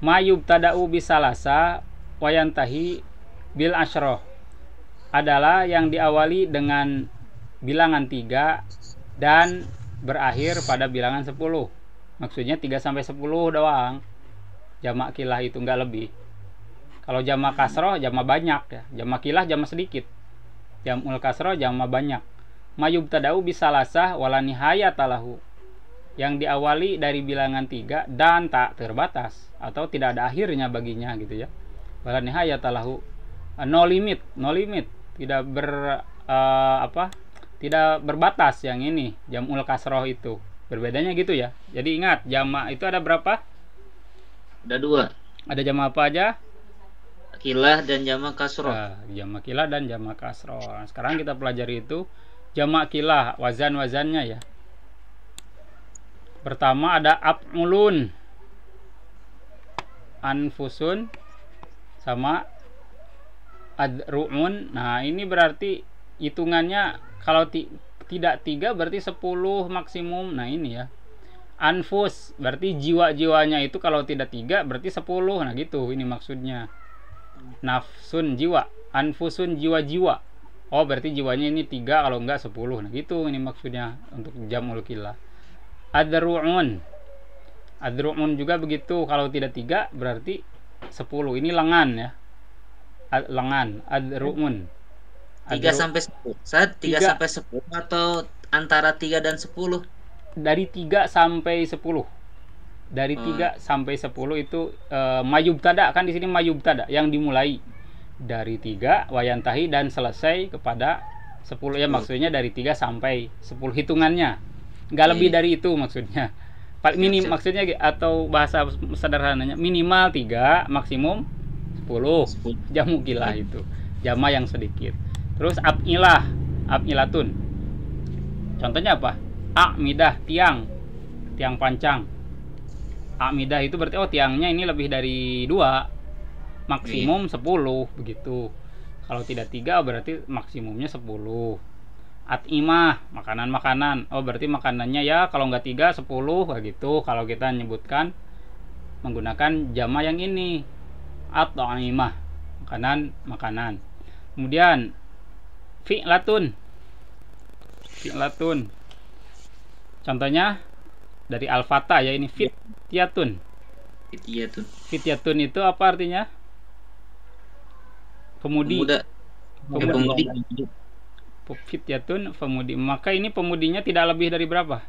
Mayub tada'u bisalasa wayantahi bil asyroh, adalah yang diawali dengan bilangan 3 dan berakhir pada bilangan 10. Maksudnya 3 sampai 10 doang. Jamak kilah itu enggak lebih. Kalau jamak kasroh jamak banyak ya. Jamak kilah jamak sedikit. Jamul kasroh jamak banyak. Mayub tada'u bisalasah wala nihayatalahu, yang diawali dari bilangan 3 dan tak terbatas atau tidak ada akhirnya baginya gitu ya. Wala nihayatalahu, no limit, tidak tidak berbatas. Yang ini jamul kasroh itu berbedanya gitu ya. Jadi ingat, jamak itu ada berapa? Ada 2. Ada jamak apa aja? Kilah dan jamak kasroh. Jamak kilah dan jamak kasroh. Nah, sekarang kita pelajari itu jamak kilah, wazan-wazannya ya. Pertama ada af'ulun, anfusun, sama adru'un. Nah ini berarti hitungannya kalau tidak 3 berarti 10 maksimum. Nah ini ya, anfus berarti jiwa-jiwanya itu kalau tidak 3 berarti 10. Nah gitu ini maksudnya. Nafsun jiwa, anfusun jiwa-jiwa, oh berarti jiwanya ini 3 kalau enggak 10. Nah gitu ini maksudnya untuk jamul kilah. Adru'un juga begitu, kalau tidak 3 berarti 10. Ini lengan ya, lengan. Adru'un 3 sampai 10. Saat 3 sampai 10 atau antara 3 dan 10? Dari 3 sampai 10. Dari 3 sampai 10 itu mayubtada, kan di sini mayubtada yang dimulai dari 3 wayantahi dan selesai kepada 10 ya. Maksudnya dari 3 sampai 10 hitungannya. Enggak lebih dari itu maksudnya. Minim maksudnya, atau bahasa sederhananya minimal 3, maksimum 10. Jamu kilah itu jama yang sedikit. Terus apilatun, contohnya apa? Amidah, tiang pancang. Amidah itu berarti tiangnya ini lebih dari 2, maksimum 10 begitu. Kalau tidak 3 berarti maksimumnya 10. At'imah, makanan, berarti makanannya ya kalau nggak 3 10 kayak gitu kalau kita nyebutkan menggunakan jama yang ini. At'imah, makanan. Kemudian fi'latun, contohnya dari al-fata ya, ini fityatun. Fityatun itu apa artinya? Pemudi. Pemudi. Fityatun, pemudi. Maka ini pemudinya tidak lebih dari berapa?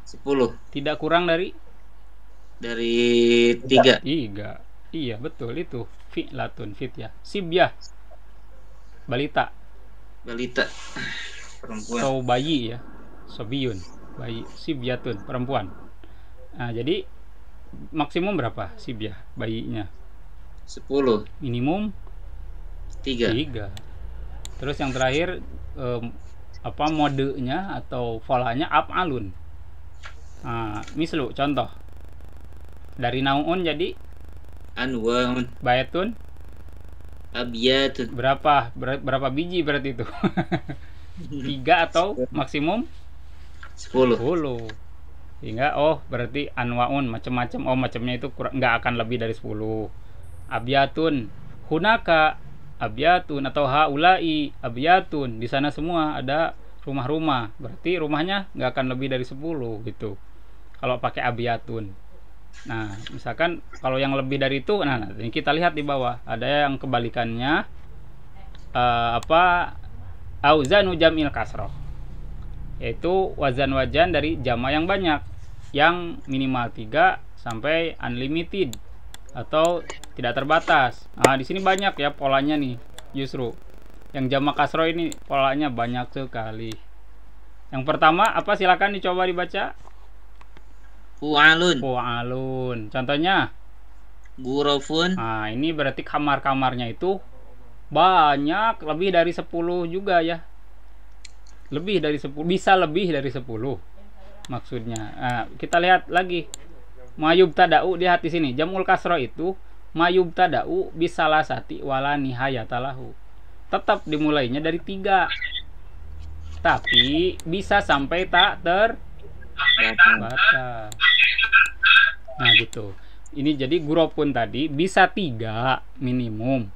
10. Tidak kurang dari 3. Iya betul itu. Fi'latun, fityah. Sibyah, balita. Perempuan. So bayi ya. Sobiyun, bayi. Sibyatun, perempuan. Nah, jadi maksimum berapa sibyah bayinya? 10. Minimum 3. Terus yang terakhir modenya atau polanya af'alun. Nah, mislu contoh. Dari naun jadi Anwaun. bayatun. Abiyatun. Berapa biji berarti itu? 3 atau maksimum 10. Sehingga berarti anwaun macam-macam. Macamnya itu nggak akan lebih dari 10. Abiyatun, hunaka abiyatun, atau haulai abiyatun, di sana semua ada rumah-rumah. Berarti rumahnya nggak akan lebih dari 10 gitu. Kalau pakai abiyatun. Nah, misalkan kalau yang lebih dari itu, nah ini kita lihat di bawah ada yang kebalikannya. Auzanu jamil kasroh, yaitu wazan-wazan dari jama yang banyak, yang minimal 3 sampai unlimited atau tidak terbatas. Nah, di sini banyak ya polanya nih. Justru yang jamak kasroh ini polanya banyak sekali. Yang pertama apa, silakan dicoba dibaca. Fu'alun, Fu'alun. Contohnya, gurafun, nah ini berarti kamar-kamarnya itu banyak, lebih dari 10 juga ya. Lebih dari 10, bisa lebih dari 10 maksudnya. Nah, kita lihat lagi. Mayub tada'u, lihat di sini. Jamul kasroh itu mayub tada'u bisalasati wala nihayatalahu. Tetap dimulainya dari 3. Tapi bisa sampai tak terbatas. Nah, gitu. Ini jadi gurafun tadi bisa 3 minimum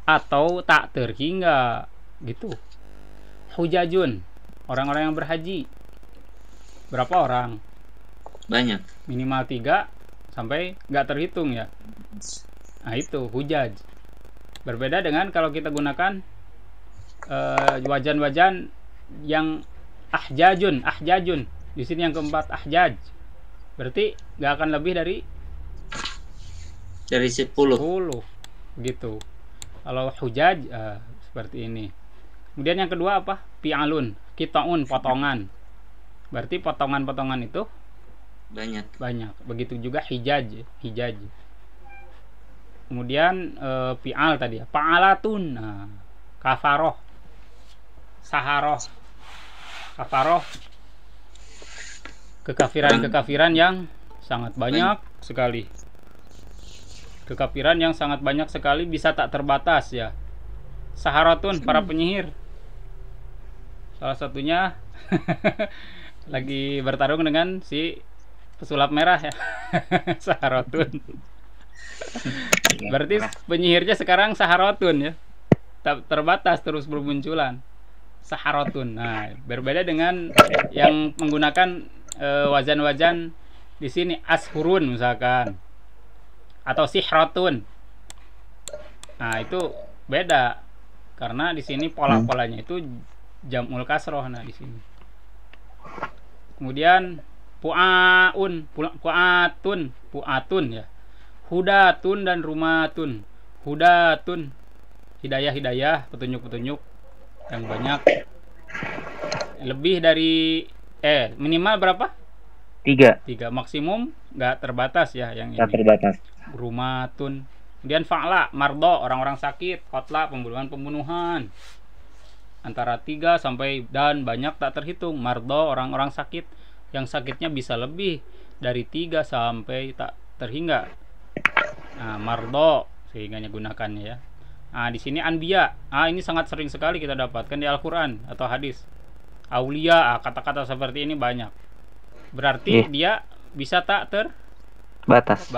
atau tak terhingga gitu. Hujajun, orang-orang yang berhaji. Berapa orang? banyak. Minimal 3 sampai nggak terhitung ya. Nah, itu hujaj. Berbeda dengan kalau kita gunakan wajan-wajan yang ahjajun. Di sini yang keempat ahjaj. Berarti nggak akan lebih dari Dari 10. 10 gitu. Kalau hujaj seperti ini. Kemudian yang kedua apa? Pi'alun, qita'un, potongan. Berarti potongan-potongan itu Banyak. Begitu juga hijaj. Kemudian fi'al tadi ya, fa'alatun. Nah, kafaroh, saharoh, kafaroh, kekafiran yang sangat banyak sekali. Kekafiran yang sangat banyak sekali, bisa tak terbatas ya. Saharatun, para penyihir. Salah satunya lagi bertarung dengan si pesulap merah ya. Saharatun. Berarti penyihirnya sekarang saharatun ya. Tak terbatas, terus bermunculan. Saharatun. Nah, berbeda dengan yang menggunakan wazan-wazan di sini ashurun misalkan, atau sihratun. Nah, itu beda karena di sini pola-polanya itu jamul kasroh. Nah, di sini. Kemudian pu'atun ya. Hudatun dan rumatun. Hudatun, hidayah, petunjuk-petunjuk yang banyak. Lebih dari minimal berapa? 3. 3, maksimum nggak terbatas ya yang ini. Tak terbatas. Rumatun. Kemudian fa'la, mardo, orang-orang sakit. Qatla, pembunuhan. Antara 3 sampai dan banyak tak terhitung. Mardo, orang-orang sakit. Yang sakitnya bisa lebih dari 3 sampai tak terhingga. Nah, mardo sehingganya gunakannya ya. Nah, di sini anbiya. Ini sangat sering sekali kita dapatkan di Al-Qur'an atau hadis. Aulia, kata-kata seperti ini banyak. Berarti dia bisa tak Batas.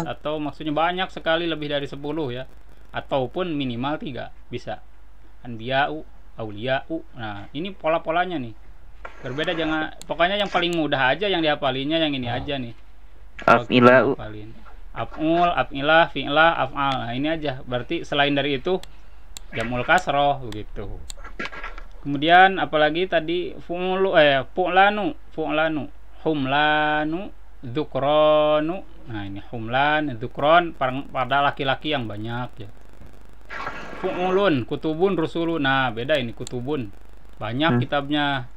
atau maksudnya banyak sekali, lebih dari 10 ya. Ataupun minimal 3 bisa. Anbiya'u, auliya'u. Nah, ini pola-polanya nih. Berbeda, jangan pokoknya yang paling mudah aja yang dihafalinya yang ini aja nih. Af'ila'u. Af'ul, af'ilah, fi'lah, af'al. Nah, ini aja. Berarti selain dari itu jamul kasroh begitu. Kemudian apalagi tadi fu'lanu, humlanu, dzukranu. Nah, ini humlan, dzukron pada laki-laki yang banyak ya. Fu'ulun, kutubun, rusulun. Nah, beda ini kutubun. Banyak kitabnya.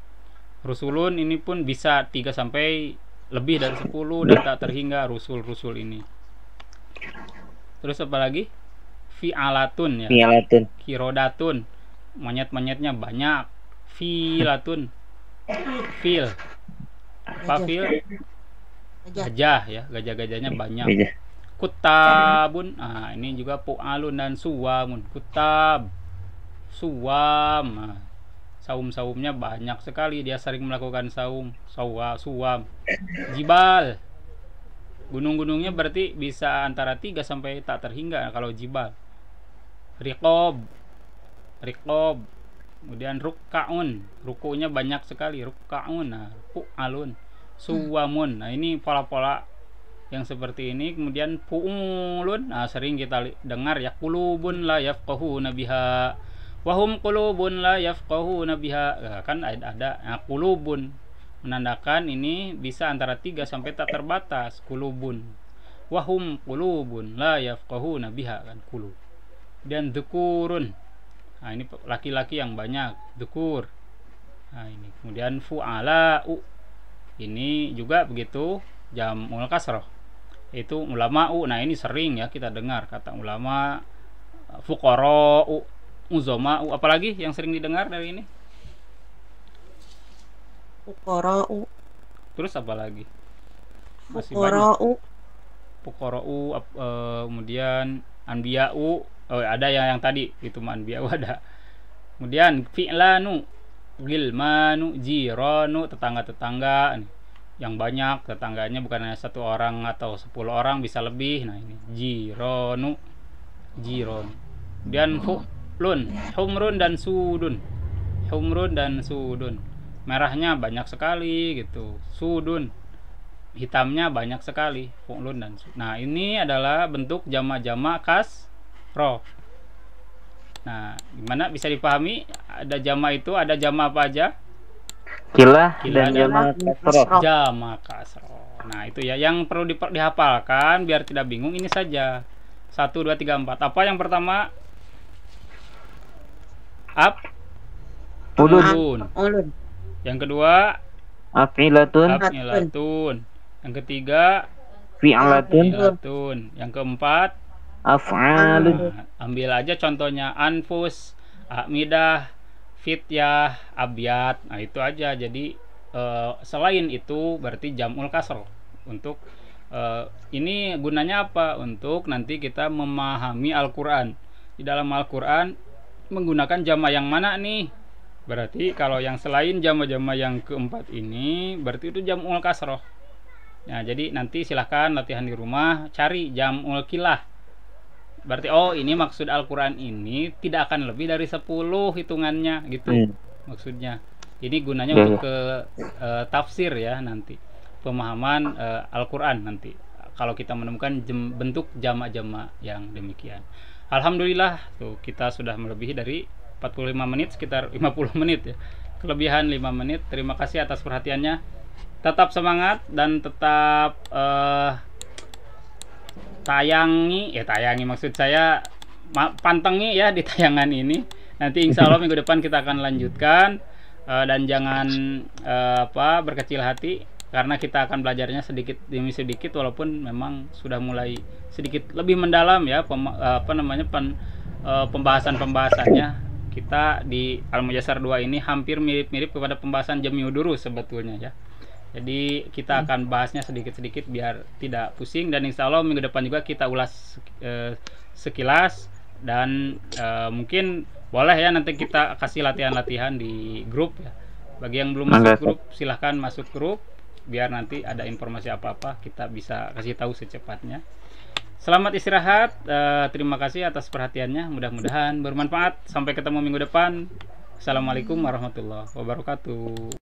Rusulun ini pun bisa 3 sampai lebih dari 10 dan tak terhingga rusul-rusul ini. Terus apa lagi? Fi'alatun ya. Fi'alatun. Kirodatun. Monyet-monyetnya banyak. Filatun. Fil. Apa fil? Gajah ya. Gajah-gajahnya banyak. Gajah. Kutabun. Nah, ini juga pu'alun dan suwamun. Kutab. Suwam. Nah, saum-saumnya banyak sekali, dia sering melakukan saum, suwam. Jibal, gunung-gunungnya berarti bisa antara 3 sampai tak terhingga kalau jibal. Riqob, kemudian rukkaun, rukunya banyak sekali, rukkaun. Nah, pu'alun, suwamun. Nah, ini pola-pola yang seperti ini. Kemudian pu'ulun, nah sering kita dengar ya, qulubun la yafqahuna biha wahum qulubun la yafqahuna biha. Nah, kan ada qulubun. menandakan ini bisa antara 3 sampai tak terbatas. Kulubun, wahum kulubun la yafqahuna biha, kan kulub. Dan dzukurun, nah ini laki-laki yang banyak, dzukur. Nah ini kemudian fu'ala'u, ini juga begitu, jamul kasroh, itu ulama'u. Nah ini sering ya kita dengar kata ulama. Fuqara'u, uzama'u, apalagi yang sering didengar dari ini? Fuqara'u. Terus apa lagi? Masih banyak. Fuqara'u. Fuqara'u, kemudian anbiya'u, ada yang tadi itu anbiya'u ada. Kemudian fi'lanu, gilmanu, jiranu, tetangga-tetangga nih. Yang banyak tetangganya, bukan hanya 1 orang atau 10 orang, bisa lebih. Nah ini jironu, jiron. Kemudian fu'lun, humrun dan sudun. Humrun dan sudun, merahnya banyak sekali gitu. Sudun, hitamnya banyak sekali. Fu'lun dan sudun. Nah ini adalah bentuk jamak-jamak kasroh. Nah gimana bisa dipahami? Ada jamak itu, ada jamak apa aja? Kilah Kilah dan dan jamak kasroh. Jamak kasroh. Nah itu ya yang perlu dihafalkan biar tidak bingung. Ini saja 1, 2, 3, 4. Apa yang pertama? Ulun, Ulun. Yang kedua afilatun, af'ilatun. Yang ketiga fi'latun, fi'latun. Yang keempat af'alun. ambil aja contohnya anfus, amidah, fityah, abyat. Nah itu aja. Jadi selain itu berarti jamul kasroh. Untuk ini gunanya apa? Untuk nanti kita memahami Al-Quran. Di dalam Al-Quran menggunakan jamak yang mana nih? Berarti kalau yang selain jamak-jamak yang keempat ini, berarti itu jamul kasroh. Nah jadi nanti silahkan latihan di rumah, cari jamul kilah. Berarti oh ini maksud Al-Quran ini tidak akan lebih dari 10 hitungannya gitu. Maksudnya ini gunanya untuk ke tafsir ya nanti, pemahaman Al-Quran nanti kalau kita menemukan bentuk jamak-jamak yang demikian. Alhamdulillah tuh kita sudah melebihi dari 45 menit, sekitar 50 menit ya, kelebihan 5 menit. Terima kasih atas perhatiannya, tetap semangat dan tetap tayangi maksud saya pantengi ya di tayangan ini. Nanti insya Allah minggu depan kita akan lanjutkan. Dan jangan berkecil hati karena kita akan belajarnya sedikit demi sedikit, walaupun memang sudah mulai sedikit lebih mendalam ya pembahasannya. Kita di Al-Mujassar 2 ini hampir mirip-mirip kepada pembahasan Jami'ud Durus sebetulnya ya. Jadi kita akan bahasnya sedikit-sedikit biar tidak pusing, dan insya Allah minggu depan juga kita ulas sekilas. Dan mungkin boleh ya nanti kita kasih latihan-latihan di grup ya. Bagi yang belum masuk grup silahkan masuk grup biar nanti ada informasi apa-apa kita bisa kasih tahu secepatnya. Selamat istirahat, terima kasih atas perhatiannya, mudah-mudahan bermanfaat. Sampai ketemu minggu depan. Assalamualaikum warahmatullahi wabarakatuh.